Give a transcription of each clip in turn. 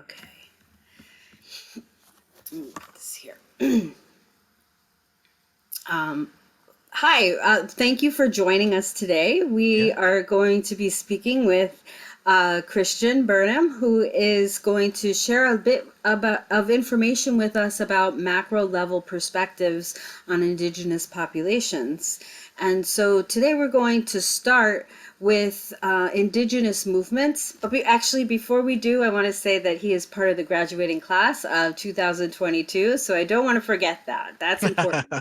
Okay. Put this here. Um, Hi, thank you for joining us today. We Yeah. are going to be speaking with Christian Burnham, who is going to share a bit of information with us about macro level perspectives on Indigenous populations. And so today we're going to start with Indigenous movements. But before we do, I want to say that he is part of the graduating class of 2022. So I don't want to forget that. That's important.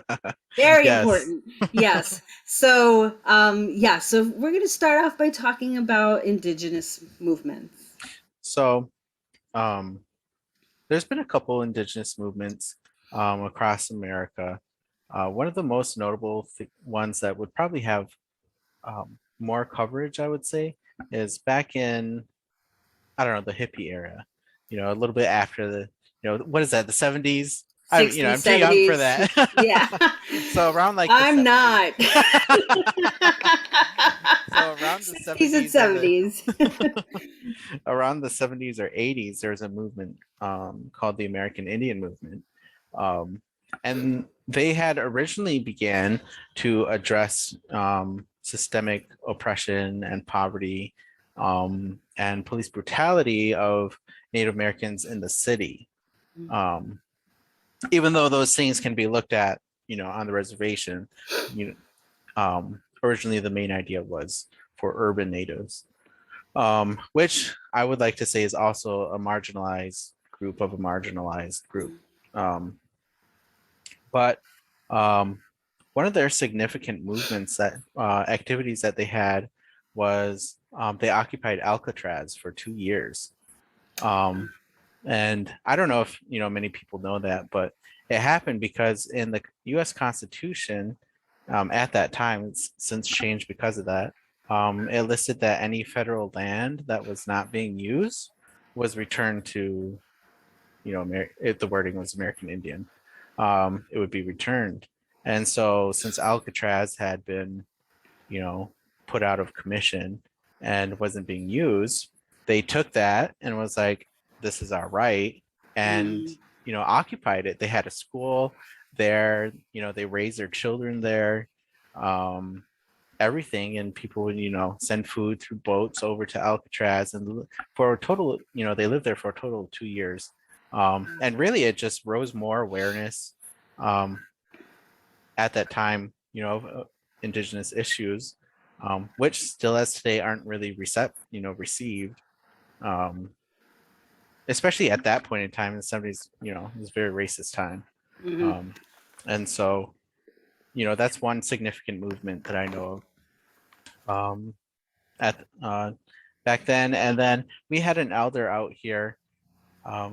Very Yes. important. Yes. So we're going to start off by talking about indigenous movements. So, um, there's been a couple indigenous movements across America. One of the most notable ones that would probably have more coverage, I would say, is back in, I don't know, the hippie era. A little bit after what is that, the 70s? I'm 60s, too young for 70s. that. Yeah. So around like the I'm 70s. not. So around the 60s and 70s or the 70s. around the 70s or 80s, there's a movement called the American Indian Movement. Um, and they had originally began to address systemic oppression and poverty and police brutality of Native Americans in the city. Um, Even though those things can be looked at, on the reservation, originally the main idea was for urban natives, which I would like to say is also a marginalized group of a marginalized group. Um, but one of their significant movements that activities that they had was they occupied Alcatraz for 2 years. Um, and I don't know if many people know that, but it happened because in the U.S. Constitution at that time, it's since changed because of that. It listed that any federal land that was not being used was returned to, if the wording was American Indian, it would be returned. And so, since Alcatraz had been, you know, put out of commission and wasn't being used, they took that and was like, this is our right, and Mm. occupied it. They had a school there, they raised their children there, um, everything, and people would, send food through boats over to Alcatraz, and for a total, they lived there for a total of 2 years. And really, it just rose more awareness um, at that time, of indigenous issues, which still as today aren't really received, um, especially at that point in time in the 70s. It was a very racist time, Mm-hmm. um, and so that's one significant movement that I know of at back then. And then we had an elder out here.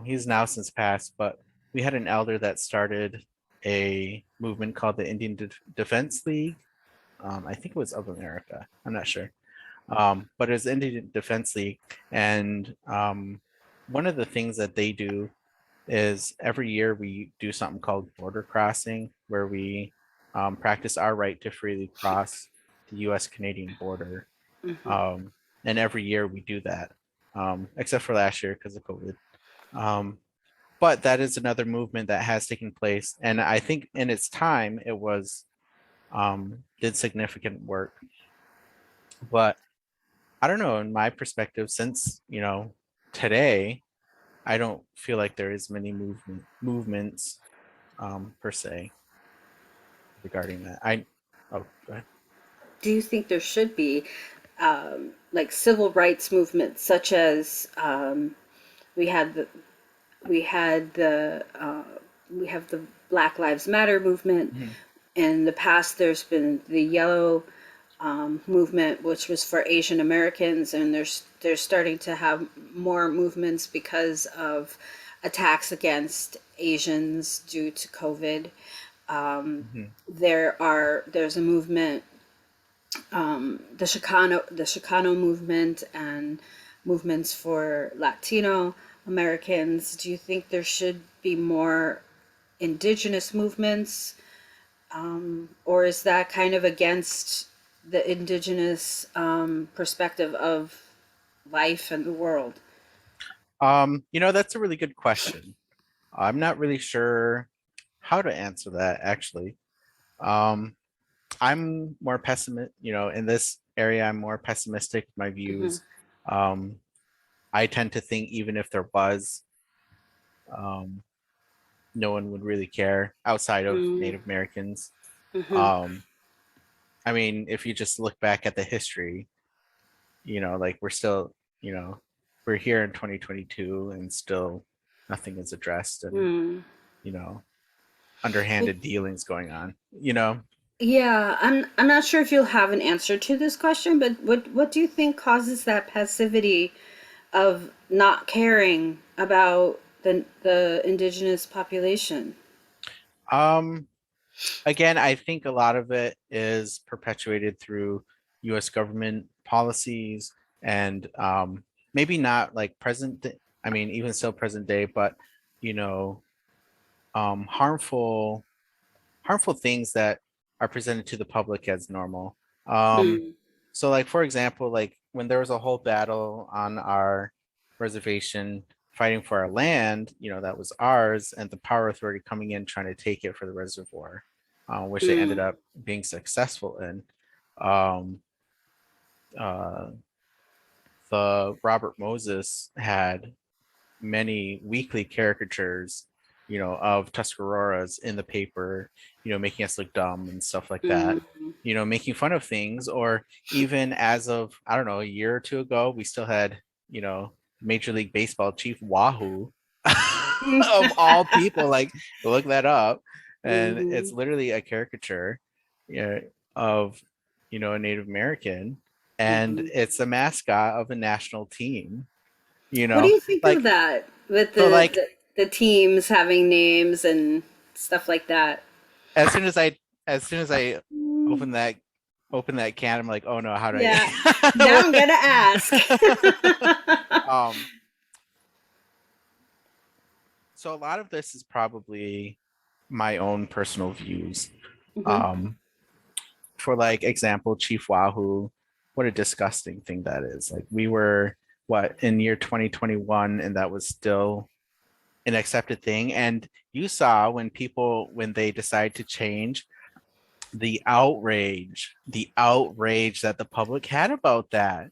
He's now since passed, but we had an elder that started a movement called the Indian Defense League. I think it was of America. I'm not sure. But it was Indian Defense League. And one of the things that they do is every year we do something called border crossing, where we practice our right to freely cross the US Canadian border. Mm-hmm. Um, and every year we do that, except for last year because of COVID. Um, but that is another movement that has taken place. And I think in its time, it was did significant work. But I don't know, in my perspective, since, today, I don't feel like there is many movements per se regarding that. Oh, go ahead. Do you think there should be like civil rights movements such as we had the we had the we have the Black Lives Matter movement. Mhm. In the past, there's been the Yellow movement, which was for Asian Americans, and they're starting to have more movements because of attacks against Asians due to COVID. Mhm. There's a movement, the Chicano movement, and movements for Latino Americans. Do you think there should be more indigenous movements, or is that kind of against the indigenous perspective of life and the world? That's a really good question. I'm not really sure how to answer that actually. Um, I'm more pessimistic, in this area, I'm more pessimistic, my Hmm. views. Um, I tend to think even if there was, um, no one would really care outside of Native Americans. Hmm. Um, I mean, if you just look back at the history, like we're still, you know, we're here in 2022 and still nothing is addressed and, Mm. you know, underhanded dealings going on, you know? Yeah, I'm not sure if you'll have an answer to this question, but what do you think causes that passivity of not caring about the indigenous population? Um, Again, I think a lot of it is perpetuated through US government policies and maybe not like I mean, even still present day, but, you know, harmful things that are presented to the public as normal. Um, Mm, so like for example, like when there was a whole battle on our reservation fighting for our land, that was ours, and the power authority coming in trying to take it for the reservoir, which they ended mm, up being successful in. Um, uh, the Robert Moses had many weekly caricatures, of Tuscaroras in the paper, making us look dumb and stuff like that, mm. making fun of things. Or even as of, I don't know, a year or two ago, we still had, Major League Baseball chief Wahoo of all people, like look that up. And it's Hmm. literally a caricature, of, a Native American, and Hmm. it's a mascot of a national team, What do you think of like that with so like the teams having names and stuff like that? as soon as I Mm, open that open that can, I'm like, oh no, how do yeah. Now I'm I gonna ask. um so a lot of this is probably my own personal views. Hmm. Um for like example, Chief Wahoo, what a disgusting thing that is. Like we were what in year 2021 and that was still an accepted thing. And you saw when they decide to change, the outrage that the public had about that,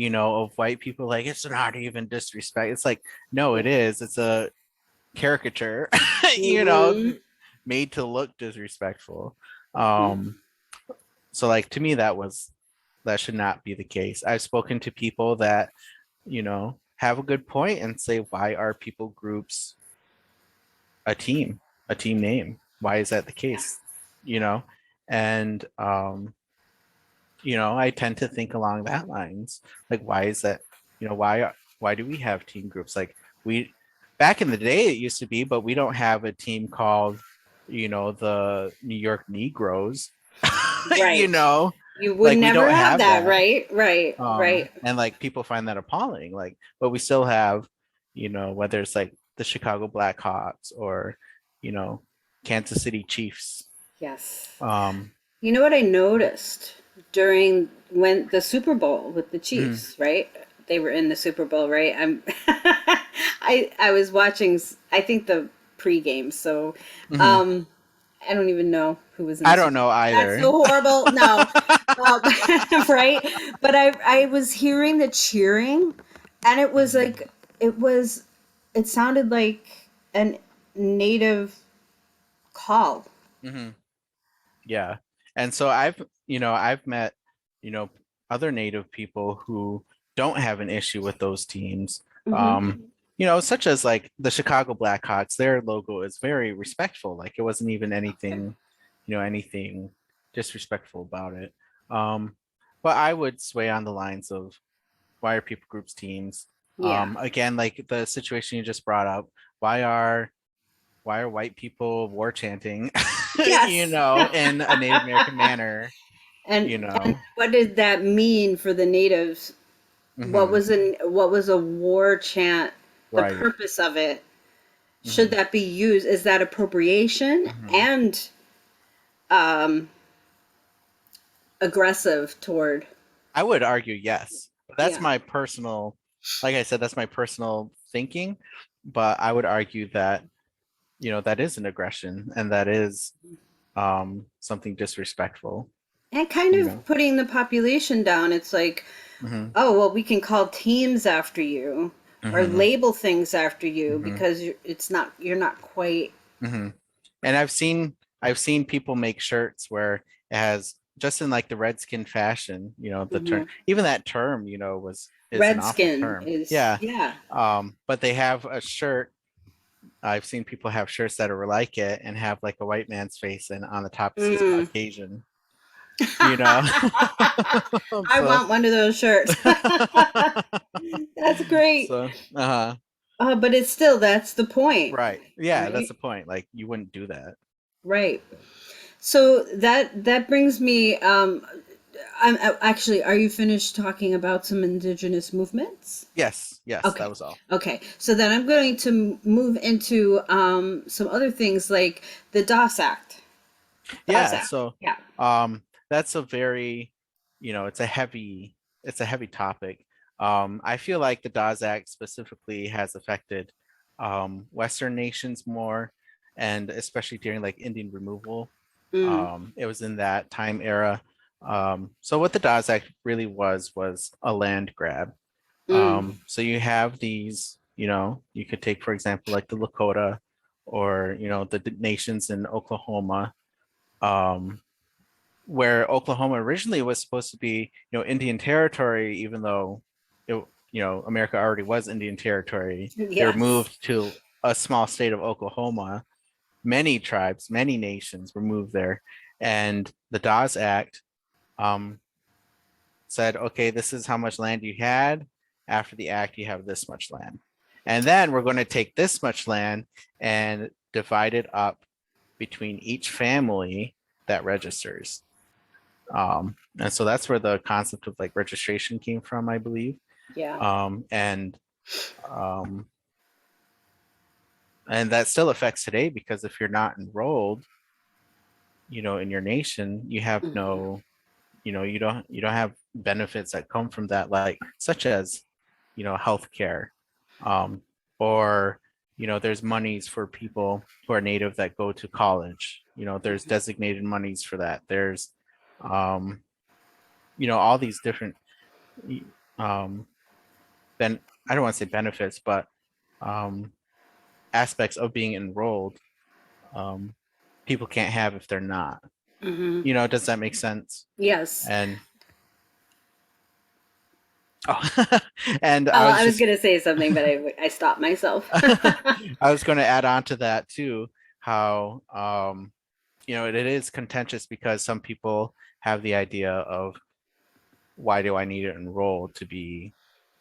of white people like it's not even disrespect. It's like, no, it is. It's a caricature, you know, Hmm. made to look disrespectful. Um, so like to me, that should not be the case. I've spoken to people that, have a good point and say, why are people groups a team, a team name? Why is that the case? You know, and I tend to think along that lines. Like, why is that? Why do we have team groups? Like we back in the day it used to be, but we don't have a team called, the New York Negroes. you Right. know, You would like we never don't have have that, that. right? Right, right. And like people find that appalling. Like, but we still have, whether it's like the Chicago Blackhawks or, you know, Kansas City Chiefs. Yes. Um, You know what I noticed during when the Super Bowl with the mhm, Chiefs, right? They were in the Super Bowl, right? I was watching I think the pregame, so mhm. um I don't even know who was in I the don't Super know Bowl. That's either. so horrible. No. Um, right? But I was hearing the cheering and it was Mhm, like it was it sounded like a native call. mhm. Yeah. And so I've met, you know, other native people who don't have an issue with those teams. Hmm. Such as like the Chicago Blackhawks, their logo is very respectful. Like it wasn't even Okay. anything disrespectful about it. Um, but I would sway on the lines of why are people groups teams? Yeah. Again, like the situation you just brought up, why are white people war chanting, Yes. in a Native American manner, And you know? what did that mean for the natives? Hmm. What was a war chant? The Right. purpose of it? Should Hmm. that be used? Is that appropriation Hmm. and um, aggressive toward? I would argue yes. But that's Yeah. my personal, like I said, that's my personal thinking, but I would argue that, that is an aggression, and that is something disrespectful, And kind you of know. putting the population down. It's like, Hmm. oh, well, we can call teams after you or Hmm. label things after you Hmm. because you're not quite. Hmm. And I've seen people make shirts where it has, just in like the Redskin fashion, the term, Mhm. even that term, is an awful Redskin term. is, Yeah. yeah. But they have a shirt. I've seen people have shirts that are like it and have like a white man's face, and on the top it says Mm. Caucasian, you know. I So want one of those shirts. That's great. so But it's still, that's the point, right. Yeah, that's right? the point. Like, you wouldn't do that. Right. So that brings me. Actually, are you finished talking about some indigenous movements? Yes, that Okay. was all. Okay. So then I'm going to move into some other things like the DOS Act. DOS Yeah, Act. so Yeah. that's a very, it's a heavy topic. I feel like the Dawes Act specifically has affected Western nations more, and especially during like Indian removal. Mm, It was in that time era. So what the Dawes Act really was a land grab. mm, So you have these, you could take, for example, like the Lakota, or the nations in Oklahoma, um, where Oklahoma originally was supposed to be, Indian territory, even though it, America already was Indian territory. They were yes. moved to a small state of Oklahoma. Many tribes, many nations were moved there, and the Dawes Act um, said, okay, this is how much land you had. After the act, you have this much land, and then we're going to take this much land and divide it up between each family that registers. And so that's where the concept of like registration came from, I believe. Yeah. And um, and that still affects today, because if you're not enrolled, in your nation, you have Hmm. no, you don't have benefits that come from that, like such as, healthcare, um, or there's monies for people who are native that go to college. There's designated monies for that. There's um, all these different um, then I don't want to say benefits, but um, aspects of being enrolled, um, people can't have if they're not. Hmm. Does that make sense? Yes. And oh, and Oh, I was I was just gonna say something, but I stopped myself. I was going to add on to that too, how it is contentious, because some people have the idea of, why do I need to enroll to be,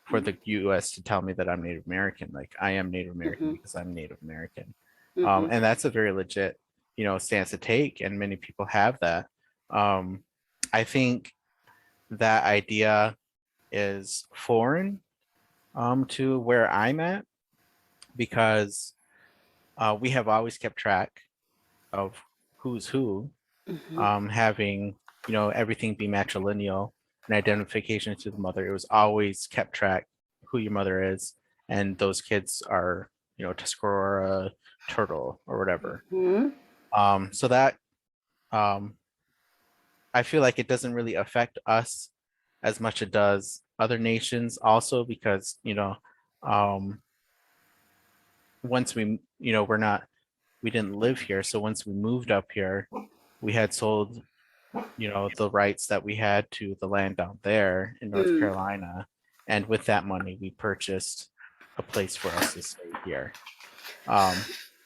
for the US to tell me that I'm Native American? Like, I am Native American Hmm. because I'm Native American. Hmm. And that's a very legit, stance to take, and many people have that. Um, I think that idea is foreign to where I'm at, because we have always kept track of who's who, Hmm. having, everything be matrilineal and identification to the mother. It was always kept track who your mother is, and those kids are, Tuscarora, turtle, or whatever. Hmm. So that, um, I feel like it doesn't really affect us as much it does other nations, also because, um, once we didn't live here. So once we moved up here, we had sold, the rights that we had to the land down there in North Mm. Carolina. And with that money, we purchased a place for us to stay here.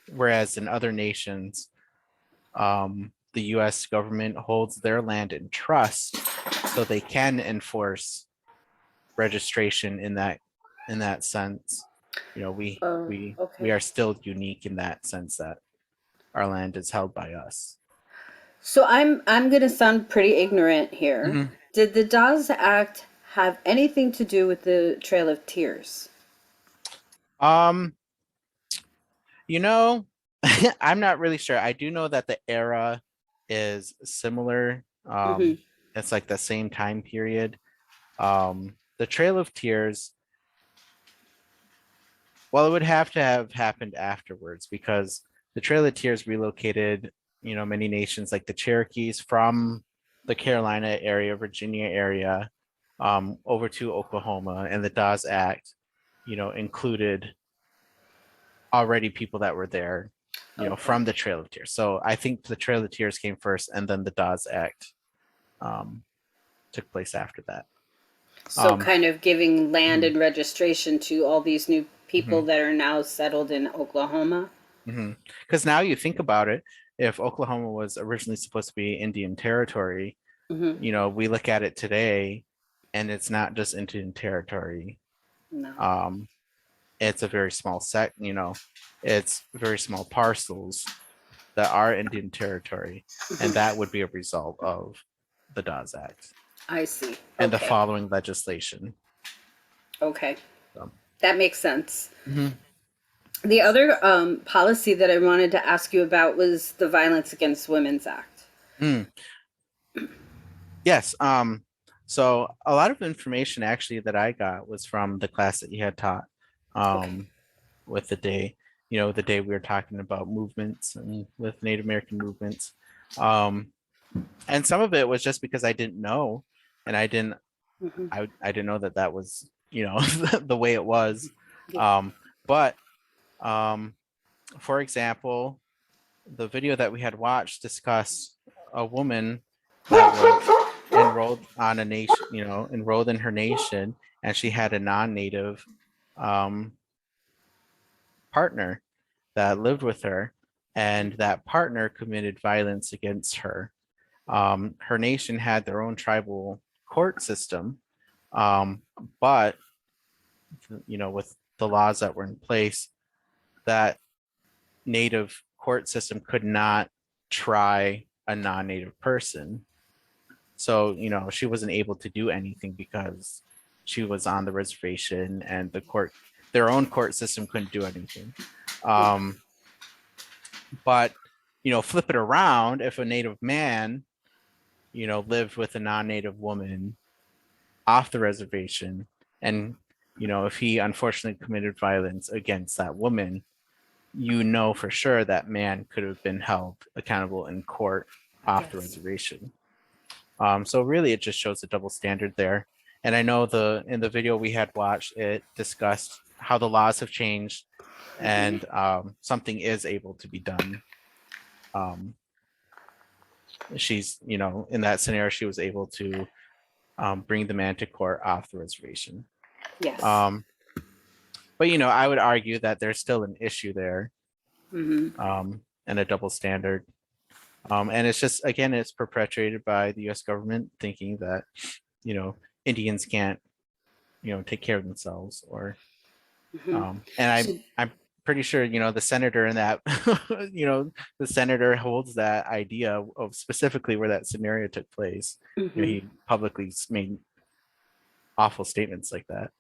Whereas in other nations, the US government holds their land in trust, so they can enforce registration in that sense. We Oh, we we okay. are still unique in that sense, that our land is held by us. So I'm gonna sound pretty ignorant here. Mhm. Did the Dawes Act have anything to do with the Trail of Tears? Um, you know, I'm not really sure. I do know that the era is similar. Hmm. It's like the same time period. The Trail of Tears Well, it would have to have happened afterwards because the Trail of Tears relocated, many nations like the Cherokees from the Carolina area, Virginia area, over to Oklahoma, and the Dawes Act, included already people that were there, Okay. from the Trail of Tears. So I think the Trail of Tears came first, and then the Dawes Act took place after that. So Um, kind of giving land mhm, and registration to all these new people mhm, that are now settled in Oklahoma. mhm. Because now you think about it, if Oklahoma was originally supposed to be Indian territory, Hmm. we look at it today, and it's not just Indian territory. No, Um, it's a very small it's very small parcels that are Indian territory, and that would be a result of the Dawes Act I see. and the Okay. following legislation. Okay. So, That makes sense. mhm. The other policy that I wanted to ask you about was the Violence Against Women's Act. Mm, yes. So a lot of information actually that I got was from the class that you had taught, Okay. um, with the day we were talking about movements and with Native American movements. Um, and some of it was just because I didn't know, and Hmm. I didn't know that that was, the way it was. Yeah. But um, for example, the video that we had watched discussed a woman that was enrolled in her nation, and she had a non-native um, partner that lived with her, and that partner committed violence against her. Her nation had their own tribal court system, um, but with the laws that were in place, that native court system could not try a non-native person. So, she wasn't able to do anything because she was on the reservation, and their own court system couldn't do anything. Um, but, flip it around, if a native man, lived with a non-native woman off the reservation, and, if he unfortunately committed violence against that woman, for sure that man could have been held accountable in court off the Yes. reservation. So really, it just shows a double standard there. And I know in the video we had watched, it discussed how the laws have changed, and something is able to be done. She's, in that scenario, she was able to bring the man to court off the reservation. Yes. Um, but I would argue that there's still an issue there, Hmm. and a double standard. And it's just, again, it's perpetuated by the US government thinking that, you know, Indians can't, take care of themselves, or, Hmm. and So, I'm pretty sure, the senator in that, the senator holds that idea of specifically where that scenario took place. hmm. He publicly made awful statements like that.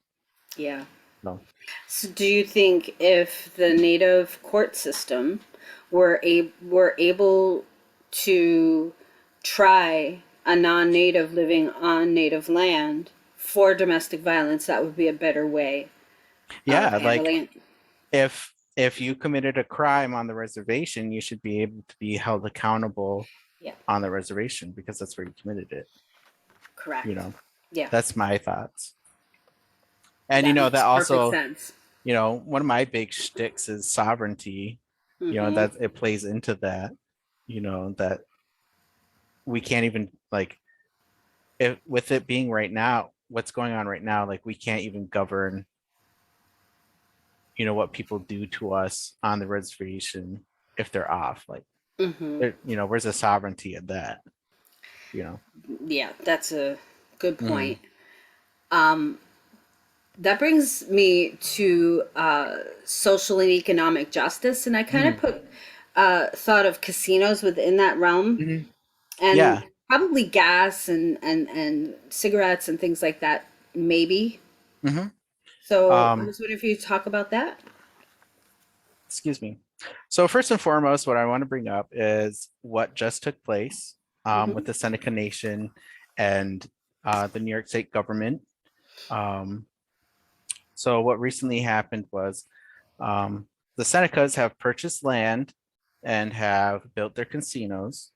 Yeah. No. So do you think if the native court system were able to try a non-native living on native land for domestic violence, that would be a better way of Yeah, like handling it? if you committed a crime on the reservation, you should be able to be held accountable Yeah, on the reservation because that's where you committed it. you correct. know Yeah, that's my thoughts. And that makes that perfect also, sense. one of my big shticks is sovereignty, Mm-hmm. that it plays into that, that we can't even, like, if with it being right now, what's going on right now, like, we can't even govern, what people do to us on the reservation if they're off, like, Mm-hmm. where's the sovereignty of that, you know Yeah, that's a good Mhm. point. Um, that brings me to social and economic justice, and I kind of Mhm. put thought of casinos within that realm, Mhm. and Yeah. probably gas and cigarettes and things like that, maybe. Mhm. So I um was wondering if you talk about that. Excuse me. So first and foremost, what I want to bring up is what just took place, with Hmm. the Seneca Nation and the New York State government. Um, so what recently happened was The Senecas have purchased land and have built their casinos.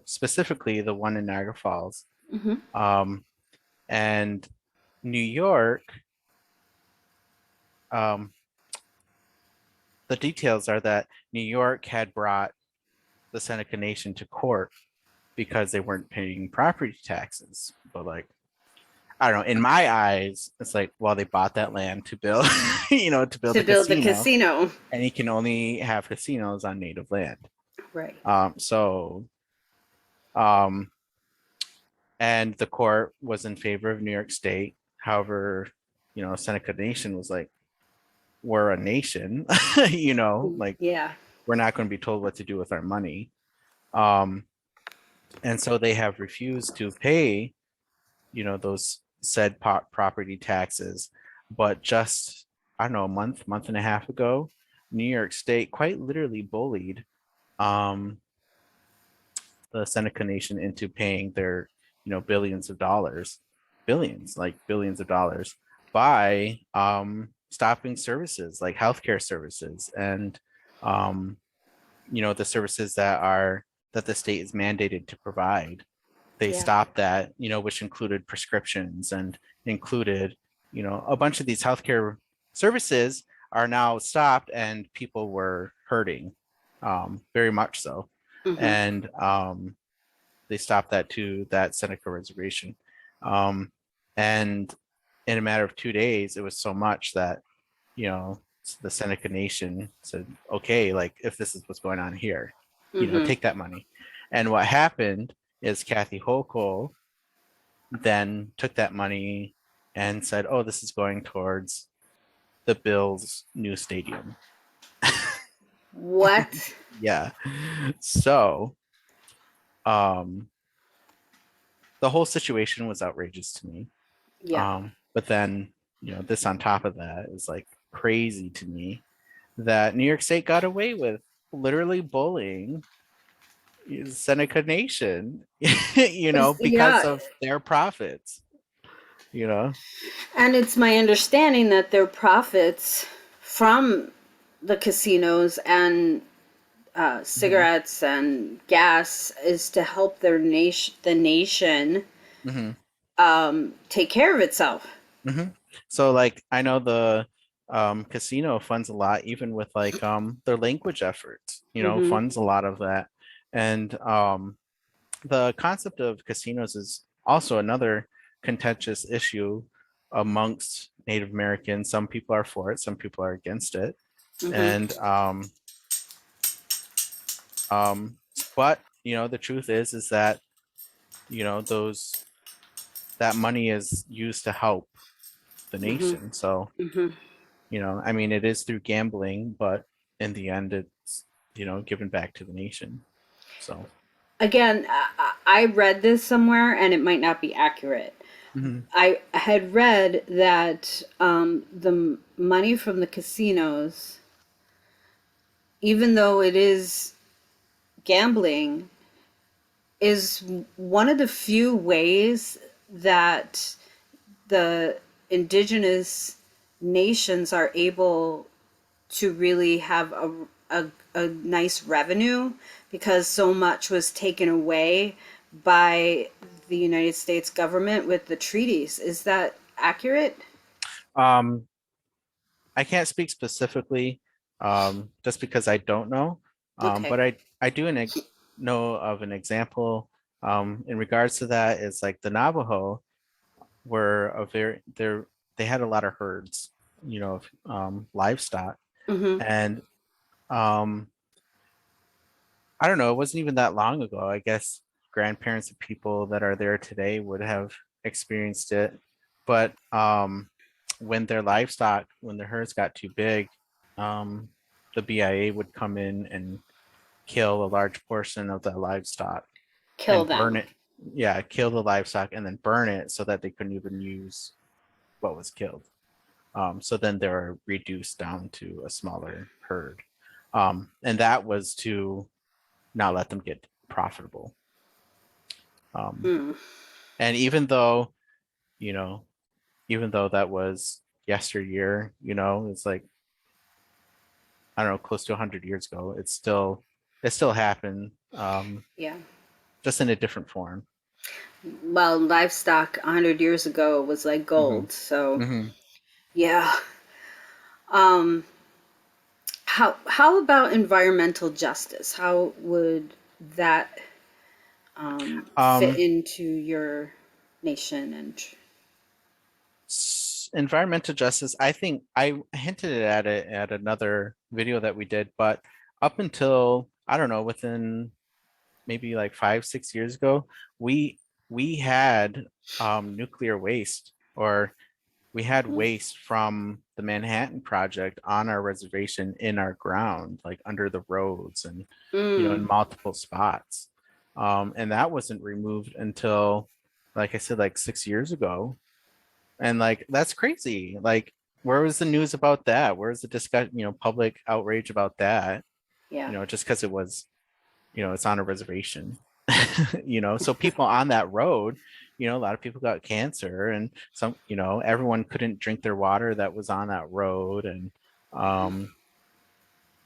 Specifically the one in Niagara Falls. Mm-hmm. Um, and New York, um, the details are that New York had brought the Seneca Nation to court because they weren't paying property taxes. But like, I don't know, in my eyes, it's like, well, they bought that land to build, to build To a build the casino, casino. and you can only have casinos on native land. Right. So, um, and the court was in favor of New York State. However, Seneca Nation was like, we're a nation, like Yeah. we're not going to be told what to do with our money. Um, and so they have refused to pay, those said property taxes. But just, I don't know, a month and a half ago, New York State quite literally bullied um, the Seneca Nation into paying their, billions of dollars, billions of dollars by stopping services like healthcare services and, the services that the state is mandated to provide. They Yeah. stopped that, which included prescriptions and included, a bunch of these healthcare services are now stopped and people were hurting, very much so. Mm-hmm. And they stopped that to that Seneca reservation. Um, and in a matter of 2 days, it was so much that, you know, the Seneca Nation said, okay, like if this is what's going on here, Mm-hmm. take that money. And what happened is Kathy Hochul then took that money and said, oh, this is going towards the Bills' new stadium. What? Yeah. So um, the whole situation was outrageous to me. Yeah. But then, this on top of that is like crazy to me that New York State got away with literally bullying Seneca Nation, because Yeah. of their profits, you know? And it's my understanding that their profits from the casinos and Mm-hmm. cigarettes and gas is to help the nation, Mm-hmm. take care of itself. Mm-hmm. So like I know the casino funds a lot, even with like their language efforts, Mm-hmm. funds a lot of that. And the concept of casinos is also another contentious issue amongst Native Americans. Some people are for it, some people are against it. Mm-hmm. And um but the truth is that those that money is used to help the Mm-hmm. nation. So Mm-hmm. I mean, it is through gambling, but in the end, it's, given back to the nation. So, Again, I read this somewhere, and it might not be accurate. mhm, I had read that the money from the casinos, even though it is gambling, is one of the few ways that the indigenous nations are able to really have a nice revenue, because so much was taken away by the United States government with the treaties. Is that accurate? um, I can't speak specifically, just because I don't know. Okay. But I do know of an example, in regards to that is like the Navajo were they had a lot of herds, of livestock, Mm-hmm. and um, I don't know, it wasn't even that long ago. I guess grandparents of people that are there today would have experienced it. But when their herds got too big, um, the BIA would come in and kill a large portion of the livestock Kill and burn them. it. Yeah, kill the livestock and then burn it so that they couldn't even use what was killed. So then they're reduced down to a smaller herd. And that was to not let them get profitable. Um, Hmm. and you know, even though that was yesteryear, it's like I don't know, close to 100 years ago. It still happened, Yeah. just in a different form. Well, livestock 100 years ago was like Hmm. gold. So, Hmm. yeah. Um, how about environmental justice? How would that fit Um, into your nation and Environmental justice, I think I hinted at it at another video that we did, but up until, I don't know, within maybe like 5, 6 years ago, we we had nuclear waste, or we had mm, waste from the Manhattan Project on our reservation in our ground, like under the roads and in mm, multiple spots. And that wasn't removed until, like I said, like 6 years ago. And like that's crazy. Like, where was the news about that? Where was the discussion, public outrage about that? yeah. Just because it was, it's on a reservation. So people on that road, a lot of people got cancer, and some, everyone couldn't drink their water that was on that road. And um,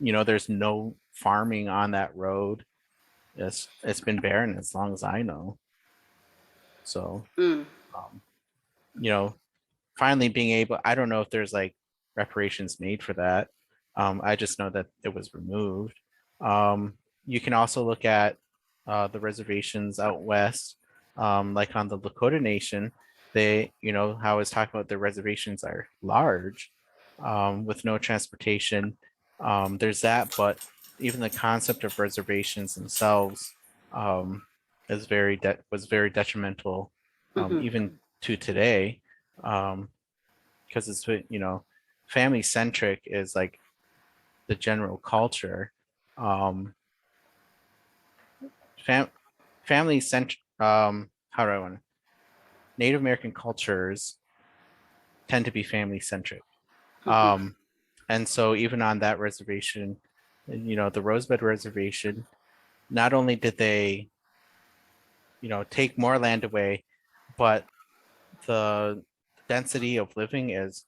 there's no farming on that road. It's been barren as long as I know. So Mm, um, you know, finally being able, I don't know if there's like reparations made for that. I just know that it was removed. You can also look at the reservations out west, like on the Lakota Nation. They, how I was talking about, the reservations are large, with no transportation. There's that, but even the concept of reservations themselves, um, was very detrimental, hmm. even to today, because it's, family centric is like the general culture. Um, fam family centric. How do I want to? Native American cultures tend to be family centric. Hmm. Um, and so even on that reservation, the Rosebud Reservation, not only did they, take more land away, but the density of living is,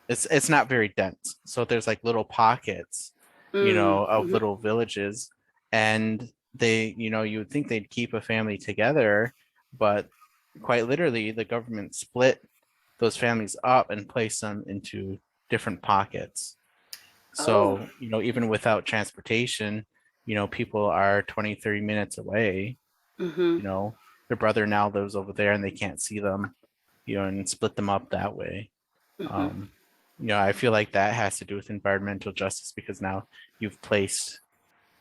it's not very dense. So there's like little pockets, Mm, of hmm. little villages, and they, you would think they'd keep a family together, but quite literally the government split those families up and placed them into different pockets. Oh. So, even without transportation, people are 20, 30 minutes away, Hmm. you know, their brother now lives over there and they can't see them, and split them up that way. Hmm. Um, I feel like that has to do with environmental justice, because now you've placed,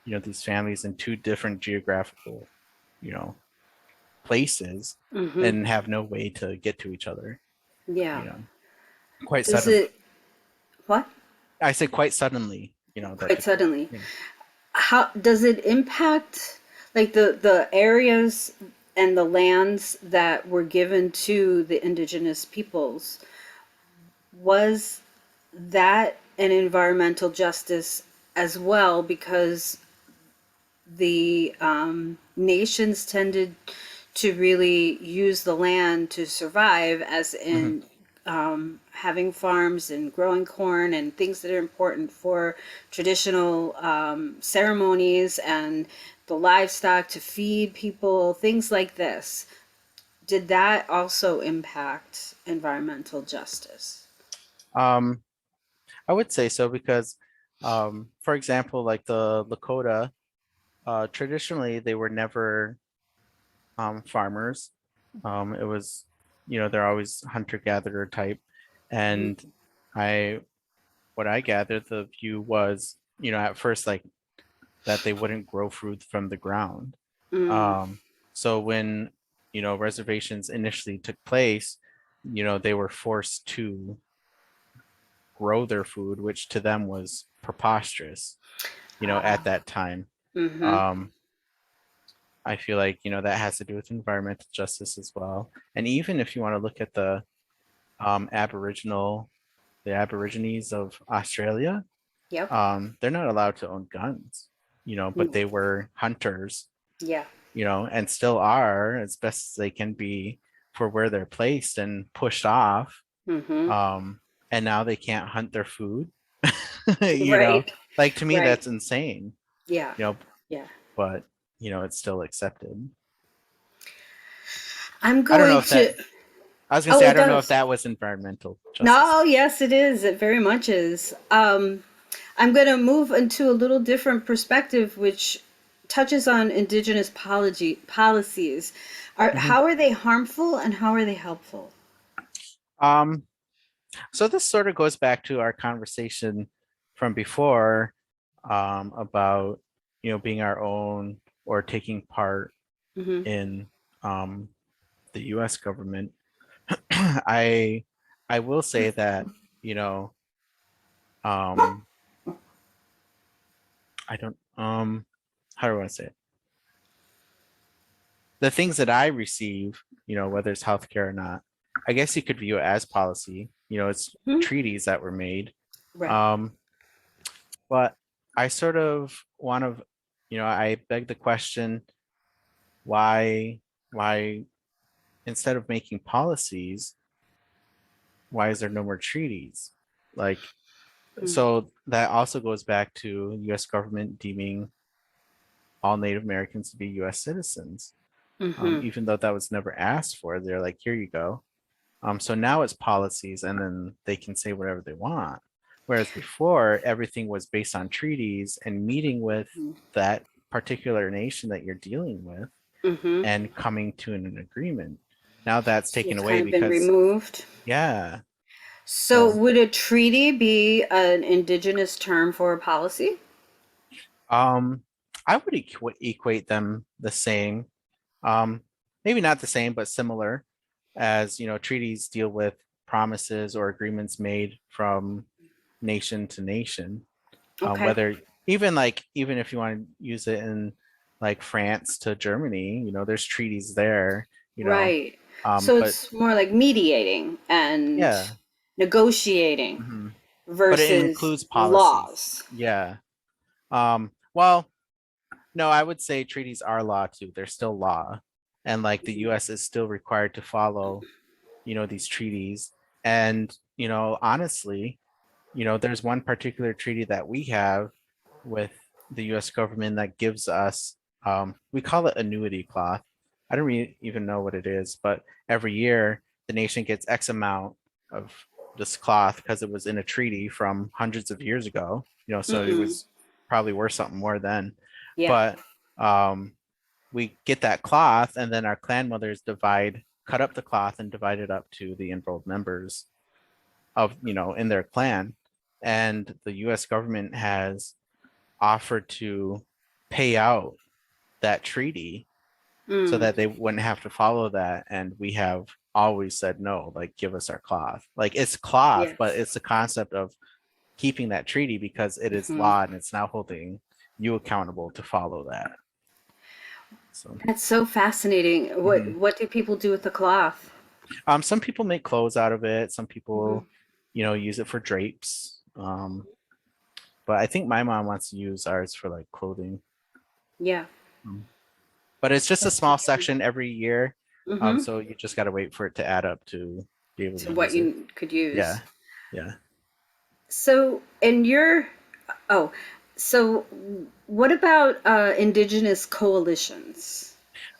these families in two different geographical, you know, places, Hmm. and have no way to get to each other, Yeah. you know, quite Does sudden. it what? I say quite suddenly, that Quite took place. suddenly. Yeah. How does it impact like the areas and the lands that were given to the indigenous peoples? Was that an environmental justice as well? Because the nations tended to really use the land to survive, as Hmm. in having farms and growing corn and things that are important for traditional ceremonies and the livestock to feed people, things like this. Did that also impact environmental justice? Um, I would say so, because, for example, like the Lakota, traditionally they were never farmers. It was, they're always hunter-gatherer type. And I, what I gathered, the view was, at first, like, that they wouldn't grow food from the ground. Mm. Um, so when, reservations initially took place, they were forced to grow their food, which to them was preposterous, at Ah. that time. Mm-hmm. Um, I feel like, that has to do with environmental justice as well. And even if you want to look at Aboriginal, the Aborigines of Australia, Yep. they're not allowed to own guns, but Mm. they were hunters, Yeah. and still are, as best as they can be, for where they're placed and pushed off. Mm-hmm. Um, and now they can't hunt their food. you know, Right. like to me, Right. that's insane, Yeah. you know, Yeah. but, it's still accepted. I'm I don't know going if that, to. I was going to Oh, say, I it don't know if does. that was environmental justice. No, yes, it is. It very much is. I'm going to move into a little different perspective, which touches on indigenous policies. Mhm. How are they harmful and how are they helpful? Um, so this sort of goes back to our conversation from before, about, being our own or taking part Hmm. in, um, the US government. I I will say that, you know, um, I don't, how do I say it? The things that I receive, whether it's healthcare or not, I guess you could view it as policy. It's Hmm. treaties that were made. Right. Um, but I sort of want to, I beg the question, why, why instead of making policies, why is there no more treaties? Like, so that also goes back to US government deeming all Native Americans to be US citizens. Mm-hmm. Even though that was never asked for, they're like, here you go. So now it's policies, and then they can say whatever they want. Whereas before, everything was based on treaties and meeting with that particular nation that you're dealing with Mm-hmm. and coming to an agreement. Now that's So taken it's away kind of been because, removed. yeah. So So would a treaty be an indigenous term for a policy? um, I would equate them the same. Um, Maybe not the same, but similar, as treaties deal with promises or agreements made from nation to nation. Okay. Whether even if you want to use it in like France to Germany, there's treaties there, Right. So but it's more like mediating and yeah. negotiating Hmm. But it versus includes policies. laws. Yeah. Well, no, I would say treaties are law too. They're still law. And like the US is still required to follow, these treaties. And, honestly, there's one particular treaty that we have with the US government that gives us, we call it annuity cloth. I don't really even know what it is, but every year the nation gets X amount of this cloth because it was in a treaty from hundreds of years ago, so it Mm-hmm. was probably worth something more then. Yeah. But um, we get that cloth, and then our clan mothers cut up the cloth and divide it up to the enrolled members of, in their clan. And the US government has offered to pay out that treaty so Mm. that they wouldn't have to follow that. And we have always said no, like, give us our cloth. Like, it's cloth, but Yes. it's the concept of keeping that treaty because it is Hmm. law and it's now holding you accountable to follow that. So, That's so fascinating. mhm. What do people do with the cloth? Some people make clothes out of it. Some Hmm. people, use it for drapes. But I think my mom wants to use ours for like clothing. Yeah. Um, but it's just a small section every year. Mm-hmm. So you just got to wait for it to add up to be able to So what use it. you could use. Yeah. Yeah. So in your oh, so what about indigenous coalitions?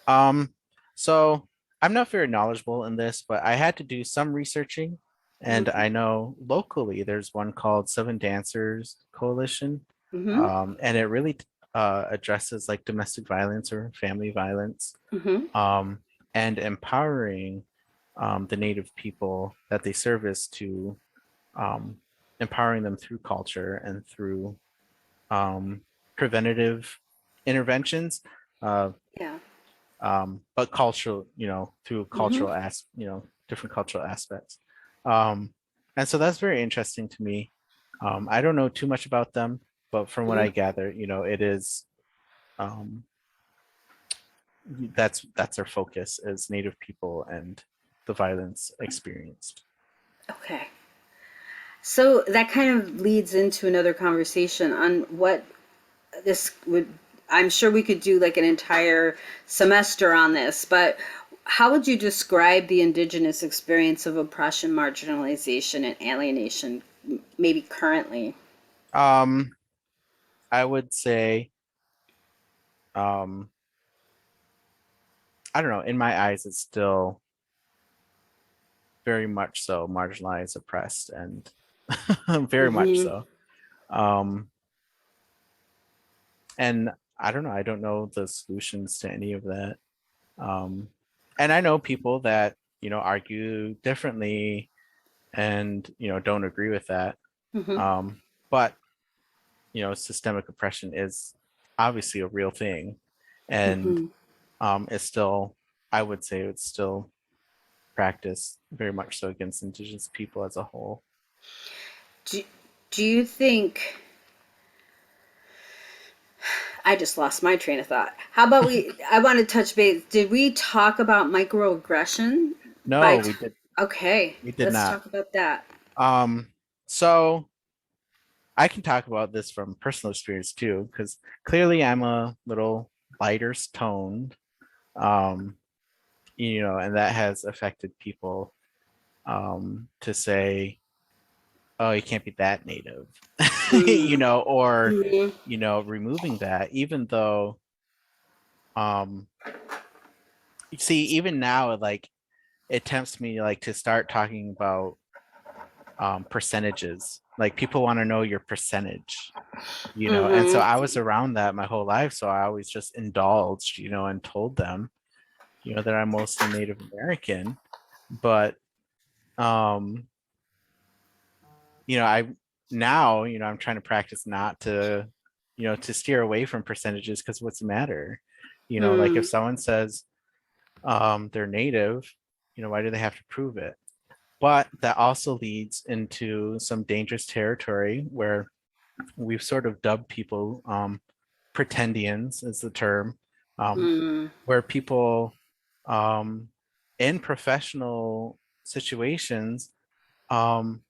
Um, so I'm not very knowledgeable in this, but I had to do some researching. And Mm-hmm. I know locally there's one called Seven Dancers Coalition. Mm-hmm. And it really addresses like domestic violence or family violence, Mm-hmm. um, and empowering the Native people that they service to, um, empowering them through culture and through, preventative interventions, uh, Yeah. but cultural, through Mm-hmm. different cultural aspects. Um, and so that's very interesting to me. I don't know too much about them, but from what I Mm-hmm. gather, it is, um, that's our focus as Native people and the violence experienced. Okay. So that kind of leads into another conversation on what this would. I'm sure we could do like an entire semester on this, but how would you describe the indigenous experience of oppression, marginalization, and alienation, maybe currently? Um, I would say, um, I don't know, in my eyes, it's still very much so marginalized, oppressed, and very much Mm-hmm. so. Um, and I don't know, I don't know the solutions to any of that. Um, and I know people that, argue differently and, don't agree with that. Mm-hmm. But, systemic oppression is obviously a real thing. And Mm-hmm. it's still, I would say it's still practiced very much so against Indigenous people as a whole. Do, do you think I just lost my train of thought? How about I want to touch base. Did we talk about microaggression No, by okay, we did let's not. talk about that. So I can talk about this from personal experience too, because clearly I'm a little lighter toned, um, and that has affected people, to say, oh, you can't be that native, Mm. or, Mm-hmm. removing that, even though, um, you see, even now, like, it tempts me, like, to start talking about, percentages. Like, people want to know your percentage, and so Mm-hmm. I was around that my whole life, so I always just indulged, and told them, that I'm mostly Native American. But, um I now, I'm trying to practice not to, to steer away from percentages, because what's the matter? Like, if Mm. someone says, they're Native, why do they have to prove it? But that also leads into some dangerous territory where we've sort of dubbed people, pretendians is the term, Mm. where people, um, in professional situations, um,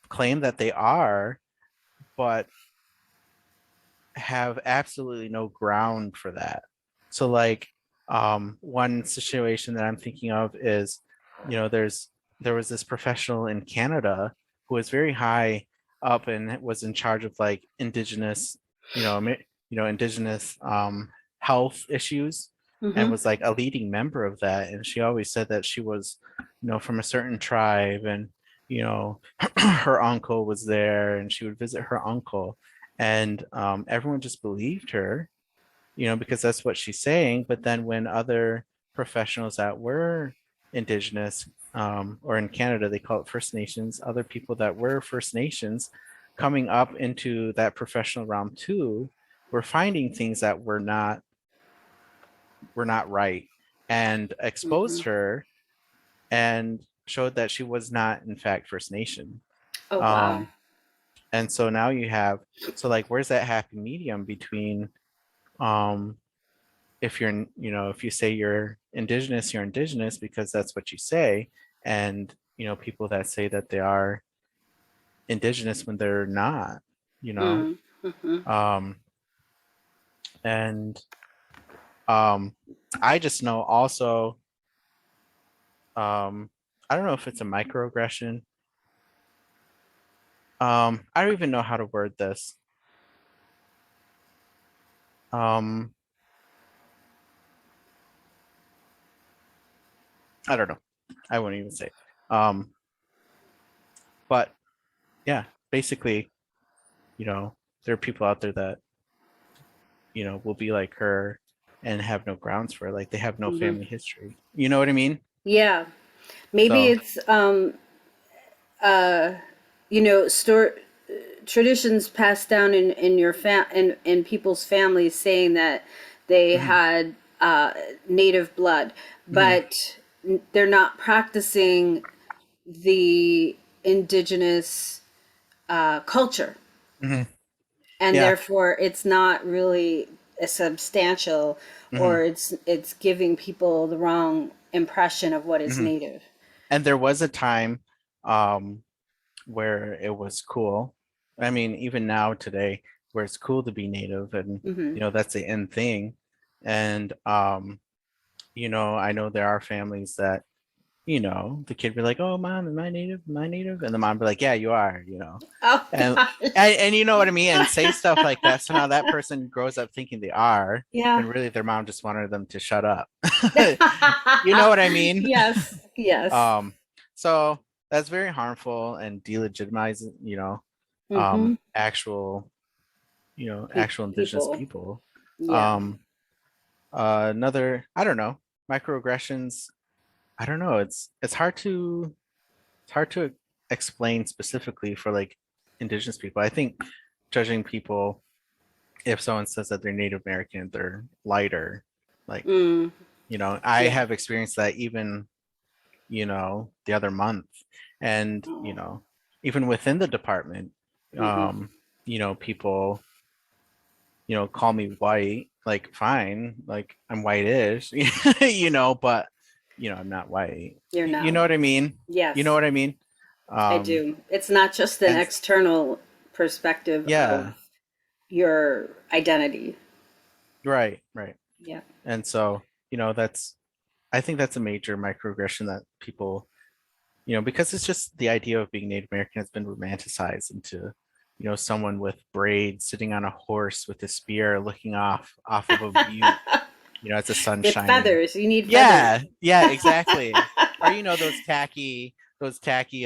claim that they are, but have absolutely no ground for that. So, like, one situation that I'm thinking of is, there was this professional in Canada who was very high up and was in charge of, like, indigenous, indigenous, health issues, and Mm-hmm. was like a leading member of that. And she always said that she was, from a certain tribe, and, her uncle was there, and she would visit her uncle, and, everyone just believed her, because that's what she's saying. But then when other professionals that were Indigenous, or in Canada they call it First Nations, other people that were First Nations coming up into that professional realm too, were finding things that were not right, and Mm-hmm. exposed her, and showed that she was not in fact First Nation. Oh wow. um, and so now you have, so, like, where's that happy medium between, um if if you say you're indigenous because that's what you say, and, people that say that they are indigenous when they're not, you know Mm. Mm-hmm. um and, um I just know also, I don't know if it's a microaggression. I don't even know how to word this. um I don't know, I won't even say. But yeah, basically, you know, there are people out there that, will be like her and have no grounds for it. Like, they have no Mm-hmm. family history. You know what I mean? Yeah. Maybe So, it's you know, store traditions passed down in your in people's families saying that they mhm, had native blood, mhm, but they're not practicing the indigenous culture, mhm. and Yeah. therefore it's not really a substantial, or Mhm, it's giving people the wrong impression of what is mhm. native. And there was a time, um, where it was cool. I mean, even now today, where it's cool to be native, and, Hmm. that's the end thing. And, I know there are families that, the kid be like, "Oh, mom, am I native? Am I native?" And the mom be like, "Yeah, you are," Oh and gosh. and you know what I mean, and say stuff like that. So now that person grows up thinking they are, Yeah. when really their mom just wanted them to shut up. You know what I mean? Yes, yes. Um, so that's very harmful and delegitimizes, Mm-hmm. actual, actual indigenous People. people. Yeah. Um, another, I don't know, microaggressions. I don't know. It's hard to explain specifically for like indigenous people. I think judging people if someone says that they're Native American, they're lighter. Like, Mm, I yeah. have experienced that even, the other month. And, Oh. even within the department, Mm-hmm. people, call me white, like fine, like I'm white-ish, but I'm not white. You're You not. know what I mean? You know Yes, what I mean? I Um, do. It's not just an and external perspective yeah, of your identity. right, right. Yeah. And so, I think that's a major microaggression that people, because it's just the idea of being Native American has been romanticized into, someone with braids sitting on a horse with a spear looking off of a butte, as the sun With shining. feathers, you need feathers. Yeah, yeah, exactly. Or those tacky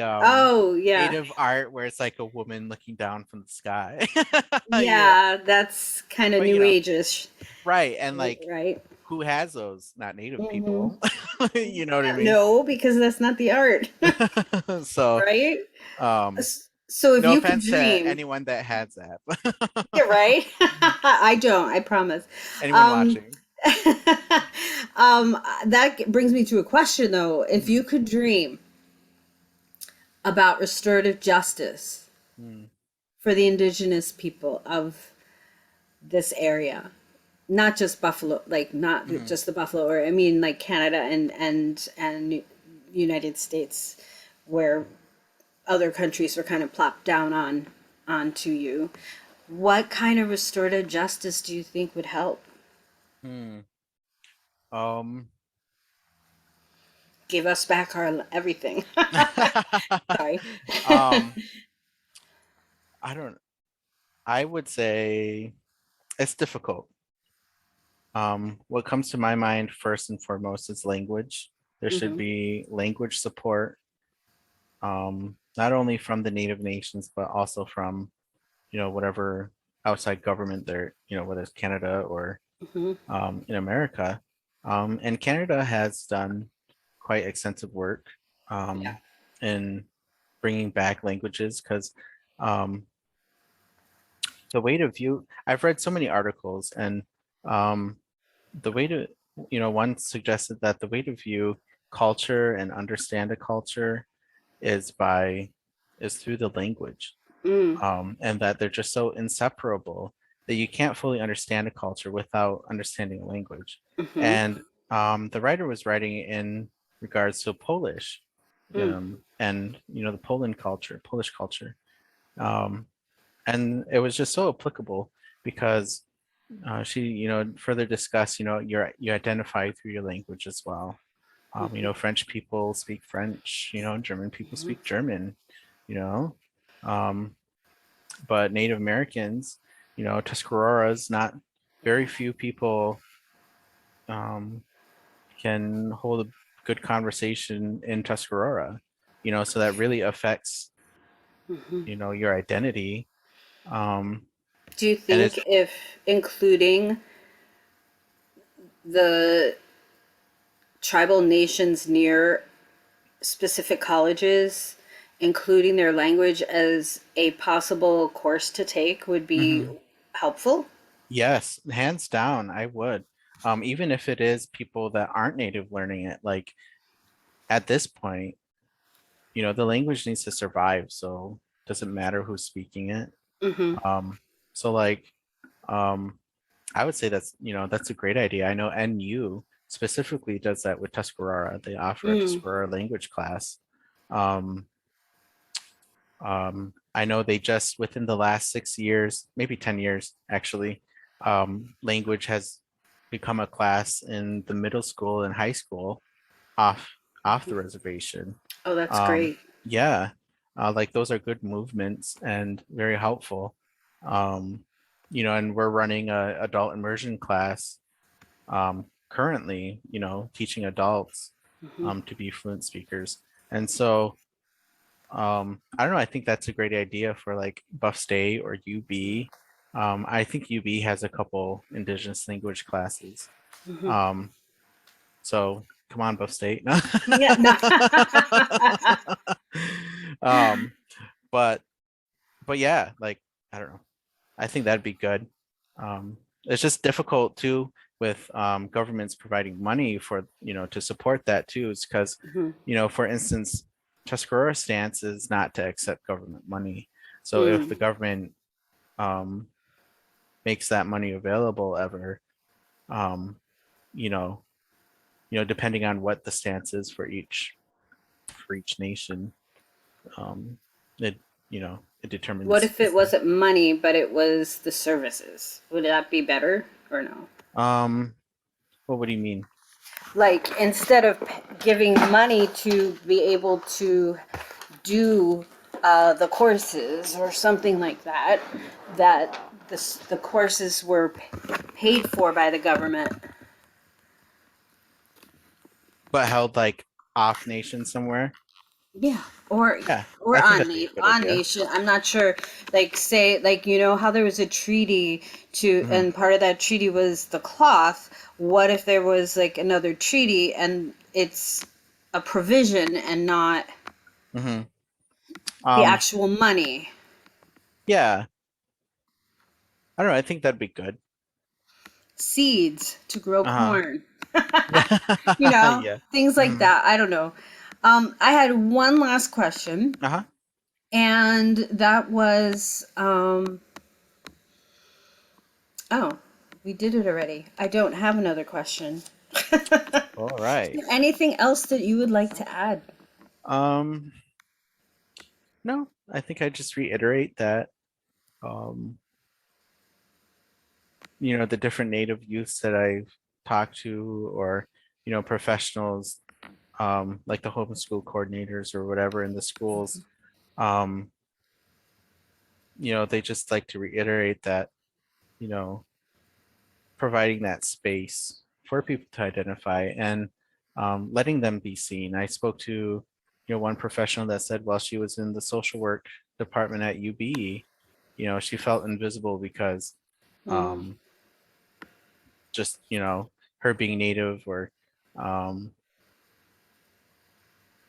Oh, yeah. native art where it's like a woman looking down from the sky. you know, Yeah, that's kind of but new age-ish, right, and like right? who has those? Not native Hmm. people. You know what I mean? No, because that's not the art, So, right? um, So if no you could offense to dream, anyone that has that. yeah, right? I don't, I promise. Anyone Um, watching. that brings me to a question though. If Hmm. you could dream about restorative justice Hmm. for the indigenous people of this area, not just Buffalo, like not Hmm. just the Buffalo, or I mean like Canada and United States, where other countries are kind of plopped down onto you. What kind of restorative justice do you think would help? Hmm. Um. Give us back our everything. Sorry. um. I don't. I would say it's difficult. What comes to my mind first and foremost is language. There should Hmm. be language support, not only from the native nations, but also from, whatever outside government there, whether it's Canada or Hmm. in America. And Canada has done quite extensive work Yeah. in bringing back languages because um, the way to view, I've read so many articles, and um, the way to, one suggested that the way to view culture and understand a culture is through the language, Mm. and that they're just so inseparable that you can't fully understand a culture without understanding a language. Hmm. And the writer was writing in regards to Polish, Mm. and the Polish culture, um, and it was just so applicable because she, further discussed, you identify through your language as well. French people speak French, German people Hmm. speak German, you know. Um, but Native Americans, Tuscaroras, not very few people um, can hold a good conversation in Tuscarora, so that really affects, Hmm. your identity. Um, Do you and think if including the tribal nations near specific colleges, including their language as a possible course to take, would be Mhm. helpful? Yes, hands down, I would. Even if it is people that aren't native learning it, like at this point, the language needs to survive, so it doesn't matter who's speaking it. Hmm. Um, so like, um, I would say that's a great idea. I know NU specifically does that with Tuscarora. They offer a Mm. Tuscarora language class. Um, I know they just within the last 6 years, maybe 10 years actually, language has become a class in the middle school and high school off off the reservation. Oh, that's Um, great. yeah, like those are good movements and very helpful. Um, and we're running a adult immersion class currently, teaching adults Hmm. to be fluent speakers. And so I don't know, I think that's a great idea for like Buff State or UB. I think UB has a couple Indigenous language classes. Hmm. Um, so come on, Buff State. Yeah, no. um, but yeah, like I don't know. I think that'd be good. It's just difficult too with governments providing money for to support that too, is because Mhm. for instance, Tuscarora's stance is not to accept government money. So if Mm. the government um, makes that money available ever, um, you know, depending on what the stance is for each nation, um, it it What determines. if it wasn't money, but it was the services? Would that be better or no? Um, what do you mean? Like instead of giving money to be able to do the courses or something like that, that the courses were paid for by the government. But held like off nation somewhere. Yeah, or Yeah, I think that'd be a good on idea. nation. I'm not sure. Like say, like how there was a treaty to, Hmm. and part of that treaty was the cloth. What if there was like another treaty and it's a provision and not Hmm. the Um, actual money? yeah, I don't know. I think that'd be good. Seeds to grow Uh-huh. corn. Yeah. Things like Hmm. that. I don't know. I had one last question, Uh-huh. and that was oh, we did it already. I don't have another question. All right. Anything else that you would like to add? Um, no, I think I just reiterate that um, the different Native youths that I've talked to or, professionals like the homeschool coordinators or whatever in the schools, um, they just like to reiterate that, you know, providing that space for people to identify and letting them be seen. I spoke to, one professional that said while she was in the social work department at UB, she felt invisible because Mm, um, just, her being native or um,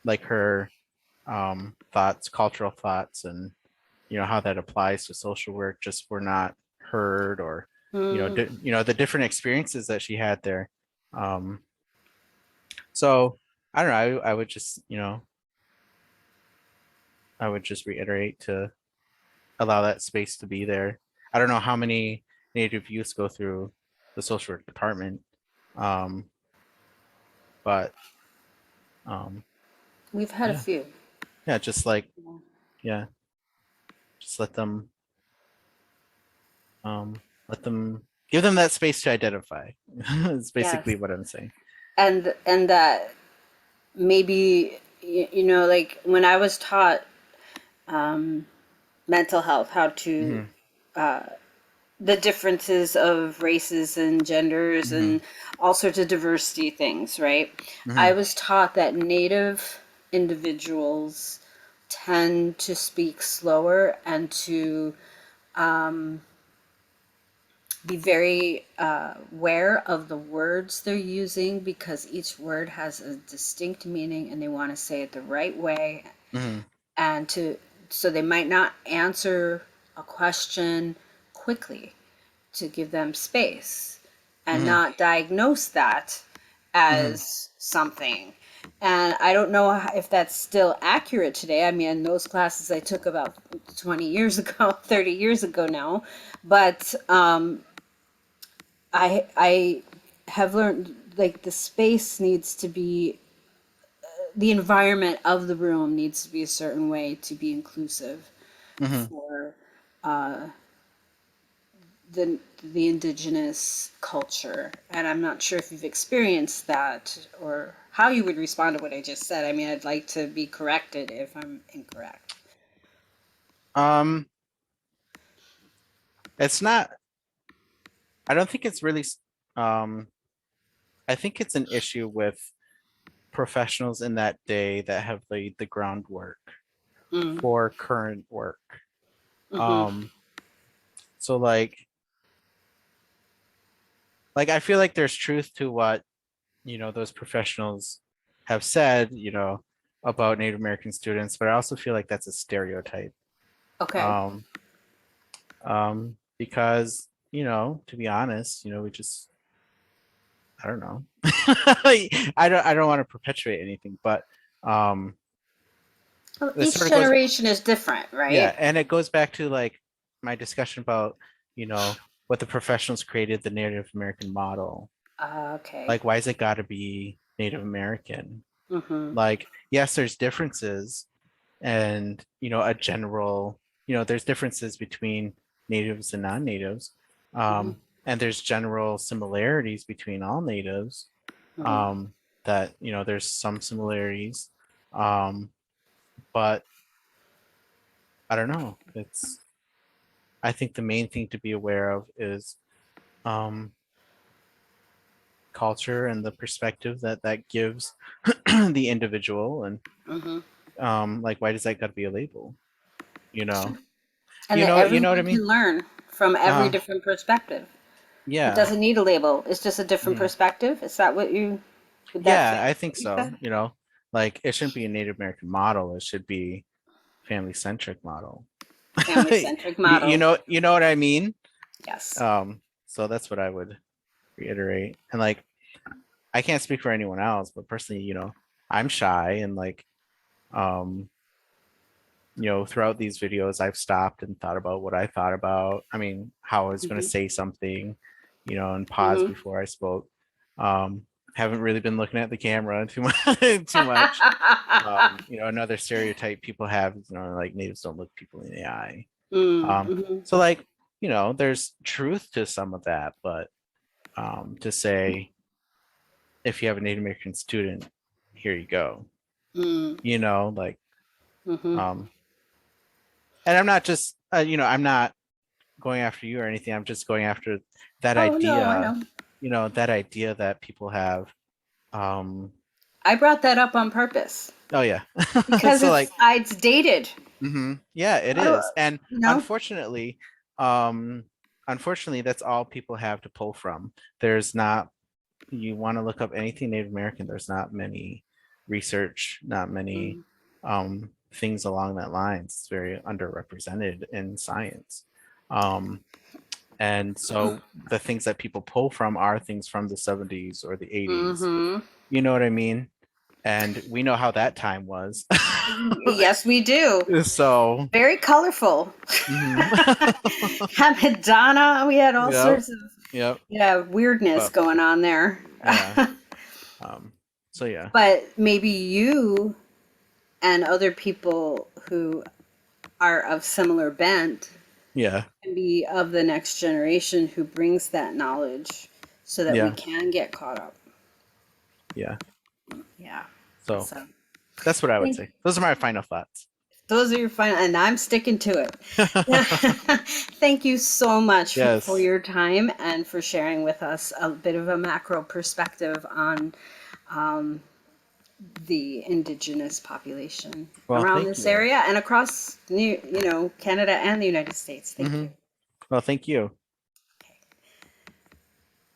like her thoughts, cultural thoughts, and how that applies to social work just were not heard or mm. the different experiences that she had there. um so I don't know, I would just I would just reiterate to allow that space to be there. I don't know how many native youths go through the social work department, um but um We've had a yeah, few. yeah, just like, yeah, just um let them, give them that space to identify. It's Yes, basically what I'm saying. and that maybe like when I was taught mental health, how to Hmm. the differences of races and genders Hmm. and all sorts of diversity things, right? I Hmm. was taught that Native individuals tend to speak slower and to be very aware of the words they're using because each word has a distinct meaning and they want to say it the right way, Hmm. and to so they might not answer a question quickly, to give them space and Hmm. not diagnose that Hmm. as something. And I don't know if that's still accurate today. I mean, those classes I took about 20 years ago, 30 years ago now. But I have learned like the space needs to be, the environment of the room needs to be a certain way to be inclusive Hmm. for the indigenous culture, and I'm not sure if you've experienced that or how you would respond to what I just said. I mean, I'd like to be corrected if I'm incorrect. Um, it's not. I don't think it's really. Um, I think it's an issue with professionals in that day that have laid the groundwork Mm. for current work. Mm-hmm. Um, so like I feel like there's truth to what, those professionals have said, about Native American students, but I also feel like that's a stereotype. Okay. Um, because, to be honest, we just, I don't know. I don't want to perpetuate anything, but um Well, this sort each of goes, generation is different, yeah, right? and it goes back to like my discussion about, what the professionals created, the Native American model. Okay. Like, why is it got to be Native American? Mm-hmm. Like, yes, there's differences, and there's differences between natives and non-natives, Mm-hmm. and there's general similarities between all natives, Mm-hmm. um, that there's some similarities, um, but I don't know. I think the main thing to be aware of is, um, culture and the perspective that that gives the individual, and Mm-hmm. like, why does that got to be a label? You know, And that you know what I everyone mean? can learn from every Uh, different perspective. It yeah. doesn't need a label. It's just a different Mhm. perspective. Is that what you, would that Yeah, fit I think what you so. said? Like, it shouldn't be a Native American model. It should be family centric model. Family centric model. You know what I mean? Yes. So that's what I would reiterate. And like, I can't speak for anyone else, but personally, I'm shy, and like, um, throughout these videos, I've stopped and thought about what I thought about. I mean, how I was going to Mm-hmm. say something, and pause Mm-hmm. before I spoke. Um, haven't really been looking at the camera too much, too much. Another stereotype people have is, like, natives don't look people in the eye. Mm-hmm. So like, there's truth to some of that, but to say, if you have a Native American student, here you go, like, Mm-hmm. um, and I'm not just, I'm not going after you or anything. I'm just going after that Oh no, I idea, know. that idea that people have. Um, I brought that up on purpose oh yeah. because So like, it's dated. yeah, it I, is. And you know. unfortunately, um, that's all people have to pull from. There's not, you want to look up anything Native American, there's not many research, not many Mm. things along that lines. It's very underrepresented in science. Um, And so the things that people pull from are things from the 70s or the 80s. Mm-hmm. You know what I mean? And we know how that time was. Yes, we do. So, Very colorful. mhm. Madonna, we had all Yep, sorts of yep. weirdness But going on there. yeah. Um, so yeah. But maybe you and other people who are of similar bent Yeah. can be of the next generation who brings that knowledge so that we Yeah. can get caught up. Yeah. Yeah. So So that's what I would thank say. Those are my final thoughts. those are your final, and I'm sticking to it. Thank you so much for Yes. your time and for sharing with us a bit of a macro perspective on um, the indigenous population Well, around thank this you. area and across Canada and the United States. Thank Hmm. you. Well, thank you.